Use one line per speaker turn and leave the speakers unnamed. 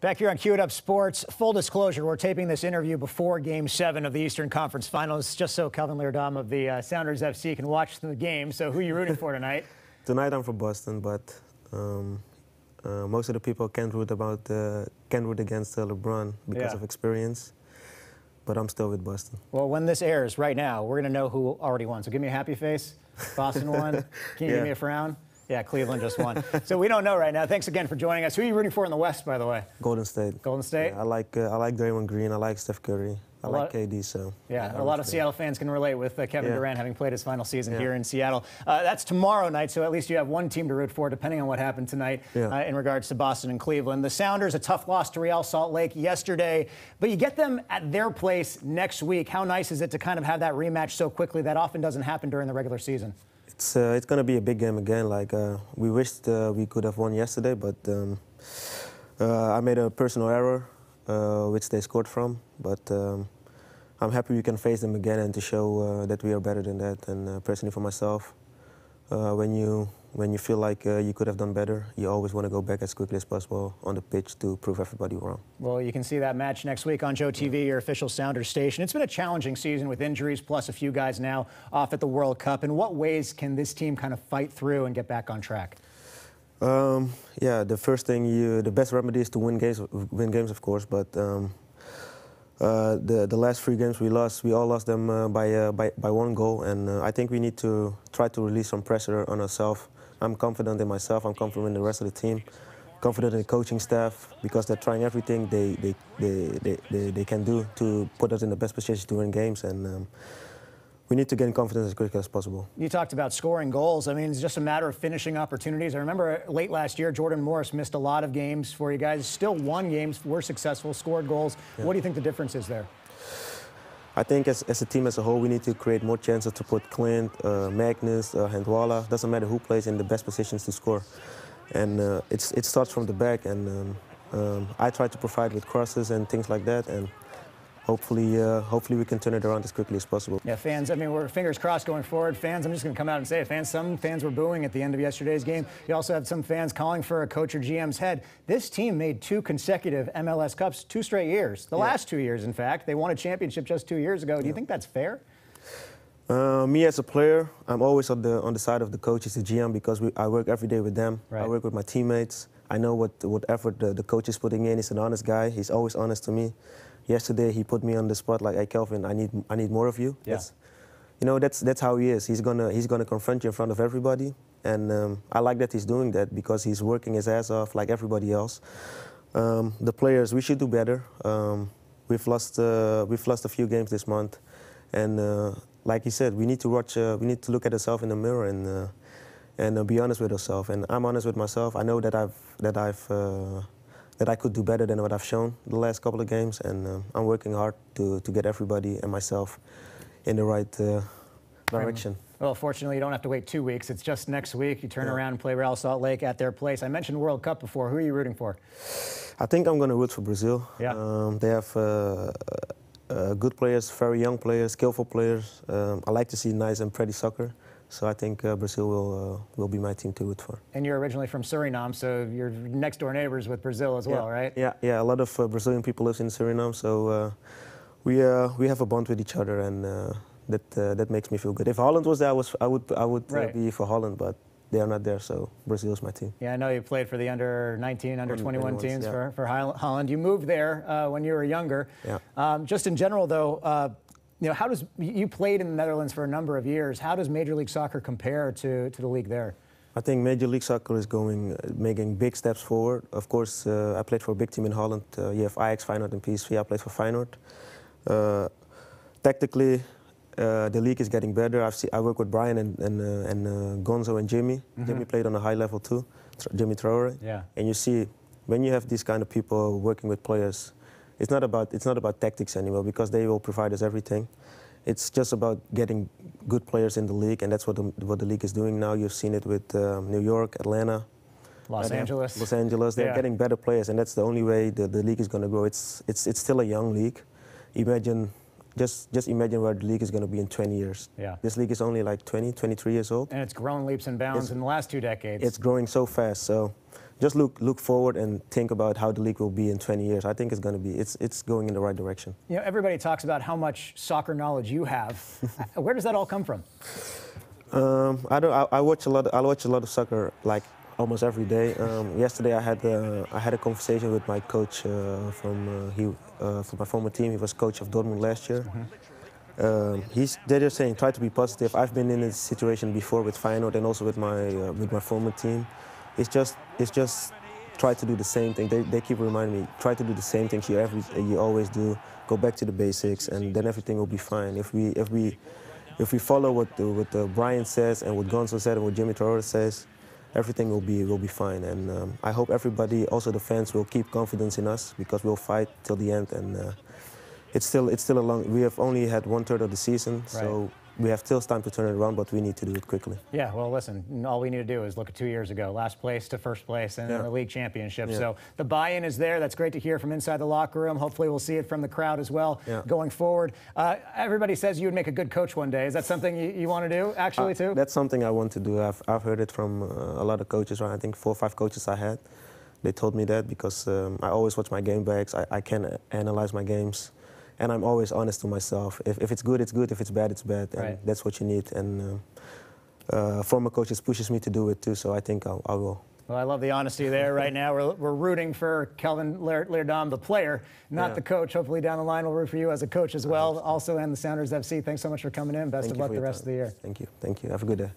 Back here on Queued Up Sports, full disclosure, we're taping this interview before Game 7 of the Eastern Conference Finals, just so Kelvin Leerdam of the Sounders FC can watch the game. So who are you rooting for tonight?
Tonight I'm for Boston, but most of the people can't root against LeBron because of experience. But I'm still with Boston.
Well, when this airs right now, we're going to know who already won. So give me a happy face. Boston won. Can you give me a frown? Yeah, Cleveland just won. So we don't know right now. Thanks again for joining us. Who are you rooting for in the West, by the way?
Golden State.
Golden State?
Yeah, I like Draymond Green. I like Steph Curry. I like KD, so...
Yeah, a lot of Seattle fans can relate with Kevin Durant having played his final season here in Seattle. That's tomorrow night, so at least you have one team to root for, depending on what happened tonight in regards to Boston and Cleveland. The Sounders, a tough loss to Real Salt Lake yesterday, but you get them at their place next week. How nice is it to kind of have that rematch so quickly? That often doesn't happen during the regular season.
It's going to be a big game again. Like we wished we could have won yesterday, but I made a personal error, which they scored from. But I'm happy we can face them again and to show that we are better than that. And personally for myself, when you feel like you could have done better, you always want to go back as quickly as possible on the pitch to prove everybody wrong. Well,
you can see that match next week on Joe TV, your official Sounders station. It's been a challenging season with injuries, plus a few guys now off at the World Cup. In what ways can this team kind of fight through and get back on track?
Yeah, the first thing, the best remedy is to win games, of course, but the last 3 games we all lost them by 1 goal, and I think we need to try to release some pressure on ourselves. I'm confident in myself, I'm confident in the rest of the team, confident in the coaching staff, because they're trying everything they can do to put us in the best position to win games, and we need to gain confidence as quickly as possible.
You talked about scoring goals. I mean, it's just a matter of finishing opportunities. I remember late last year, Jordan Morris missed a lot of games for you guys. Still won games, were successful, scored goals. Yeah. What do you think the difference is there?
I think as a team as a whole, we need to create more chances to put Clint, Magnus, Handwala. Doesn't matter who plays in the best positions to score. And it starts from the back, and I try to provide with crosses and things like that. And hopefully we can turn it around as quickly as possible.
Yeah, fans, I mean, we're fingers crossed going forward. Fans, I'm just going to come out and say it. Some fans were booing at the end of yesterday's game. You also had some fans calling for a coach or GM's head. This team made 2 consecutive MLS Cups 2 straight years. The last 2 years, in fact. They won a championship just 2 years ago. Do you think that's fair?
Me as a player, I'm always on the side of the coaches, the GM, because I work every day with them. Right. I work with my teammates. I know what effort the coach is putting in. He's an honest guy. He's always honest to me. Yesterday he put me on the spot like, hey Kelvin, I need more of you. Yeah. That's how he is. He's gonna confront you in front of everybody, and I like that he's doing that because he's working his ass off like everybody else. The players, we should do better. We've lost a few games this month, and like he said, we need to watch. We need to look at ourselves in the mirror and be honest with ourselves. And I'm honest with myself. I know that I could do better than what I've shown the last couple of games, and I'm working hard to get everybody and myself in the right direction.
Well, fortunately, you don't have to wait 2 weeks. It's just next week. You turn around and play Real Salt Lake at their place. I mentioned World Cup before. Who are you rooting for?
I think I'm going to root for Brazil. Yeah. They have good players, very young players, skillful players. I like to see nice and pretty soccer. So I think Brazil will be my team to root for.
And you're originally from Suriname, so you're next door neighbors with Brazil as well, right?
Yeah. A lot of Brazilian people live in Suriname, so we have a bond with each other, and that makes me feel good. If Holland was there, I would be for Holland, but they are not there, so Brazil is my team.
Yeah, I know you played for the under-19, under-21 teams for Holland. You moved there when you were younger. Yeah. Just in general, though. You played in the Netherlands for a number of years. How does Major League Soccer compare to the league there?
I think Major League Soccer is making big steps forward. Of course, I played for a big team in Holland. You have Ajax, Feyenoord, and PSV. I played for Feyenoord. Tactically, the league is getting better. I work with Brian and Gonzo and Jimmy. Mm-hmm. Jimmy played on a high level too, Jimmy Traore. Yeah. And you see, when you have these kind of people working with players, it's not about tactics anymore, because they will provide us everything. It's just about getting good players in the league, and that's what the league is doing now. You've seen it with New York, Atlanta,
Los Angeles.
They're getting better players, and that's the only way the league is going to grow. It's still a young league. Just imagine where the league is going to be in 20 years. Yeah. This league is only like 23 years old.
And it's grown leaps and bounds in the last 2 decades.
It's growing so fast. So just look forward and think about how the league will be in 20 years. I think it's going to be, it's going in the right direction.
You know, everybody talks about how much soccer knowledge you have. Where does that all come from?
I watch a lot of soccer, like almost every day. Yesterday I had a conversation with my coach from my former team. He was coach of Dortmund last year. They're just saying try to be positive. I've been in this situation before with Feyenoord and also with my former team. It's just try to do the same thing. They keep reminding me, try to do the same things you always do. Go back to the basics, and then everything will be fine. If we follow what Brian says and what Gonzo said and what Jimmy Traore says, everything will be fine. And I hope everybody, also the fans, will keep confidence in us, because we'll fight till the end. And it's still a long. We have only had 1/3 of the season, so we have still time to turn it around, but we need to do it quickly.
Yeah, well, listen, all we need to do is look at 2 years ago, last place to first place in the league championship.
Yeah.
So the buy-in is there. That's great to hear from inside the locker room. Hopefully we'll see it from the crowd as well going forward. Everybody says you would make a good coach one day. Is that something you want to do, actually, too?
That's something I want to do. I've heard it from a lot of coaches, right? I think 4 or 5 coaches I had. They told me that because I always watch my game backs. I can analyze my games. And I'm always honest to myself. If it's good, it's good. If it's bad, it's bad. And that's what you need. And former coaches pushes me to do it too, so I think I will.
Well, I love the honesty there. Right now, we're rooting for Kelvin Leerdam, the player, not the coach. Hopefully down the line, we'll root for you as a coach as well. Also, and the Sounders FC. Thanks so much for coming in. Best of luck the rest of the year.
Thank you. Thank you. Have a good day.